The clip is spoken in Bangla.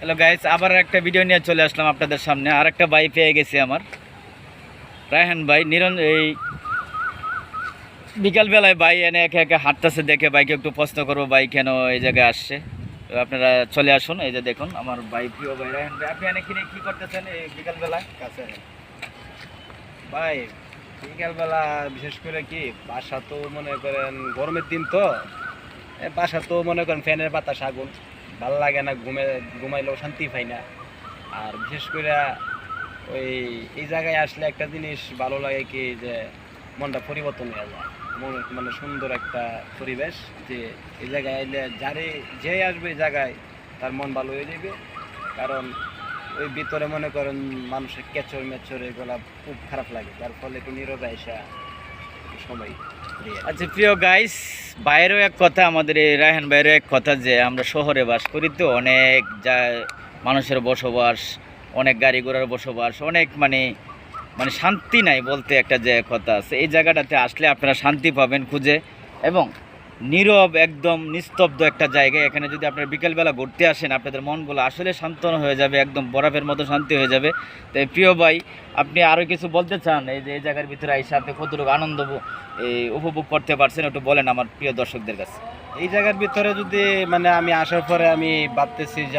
হ্যালো গাইস, আবার একটা ভিডিও নিয়ে চলে আসলাম আপনাদের সামনে। আর একটা ভাই পেয়ে গেছি আমার, রায়হান ভাই। এই বিকালবেলায় ভাই এনে একে একে হাঁটতেছে দেখে ভাইকে একটু প্রশ্ন করবো ভাই কেন এই জায়গায় আসছে। তো আপনারা চলে আসুন। এই যে দেখুন আমার ভাই, প্রিয় ভাই রায়হান ভাই। আপনি এনে কিনে কি করতেছেন এই বিকালবেলায়? কাছে ভাই, বিকালবেলা বিশেষ করে কি বাসা তো মনে করেন গরমের দিন তো বাসা তো মনে করেন ফ্যানের বাতাস আগুন, ভাল লাগে না, ঘুমাইলেও শান্তি পাই না। আর বিশেষ করে ওই এই জায়গায় আসলে একটা জিনিস ভালো লাগে কি যে মনটা পরিবর্তন হয়ে যায়। মানে সুন্দর একটা পরিবেশ, যে এই জায়গায় এলে যে আসবে এই জায়গায় তার মন ভালো হয়ে যাবে। কারণ ওই ভিতরে মনে করেন মানুষের কেচর মেচর এগুলা খুব খারাপ লাগে, যার ফলে একটু নীরবে এসে সময় দিয়ে। আচ্ছা প্রিয় গাইস, বাইরেও এক কথা, আমাদের এই রায়হান বাইরেও এক কথা যে আমরা শহরে বাস করি, তো অনেক মানুষের বসবাস, অনেক গাড়ি ঘোড়ার বসবাস, অনেক মানে মানে শান্তি নাই বলতে একটা যে কথা আছে। এই জায়গাটাতে আসলে আপনারা শান্তি পাবেন খুঁজে, এবং নীরব একদম নিস্তব্ধ একটা জায়গা। এখানে যদি আপনারা বিকেলবেলা ঘুরতে আসেন, আপনাদের মনগুলো আসলে শান্তনা হয়ে যাবে, একদম বরফের মতো শান্তি হয়ে যাবে। তাই প্রিয় ভাই, আপনি আরও কিছু বলতে চান এই যে এই জায়গার ভিতরে এসে আপনি কতটুকু আনন্দ উপভোগ করতে পারছেন, একটু বলেন আমার প্রিয় দর্শকদের কাছে। এই জায়গার ভিতরে যদি মানে আমি আসার পরে আমি ভাবতেছি যে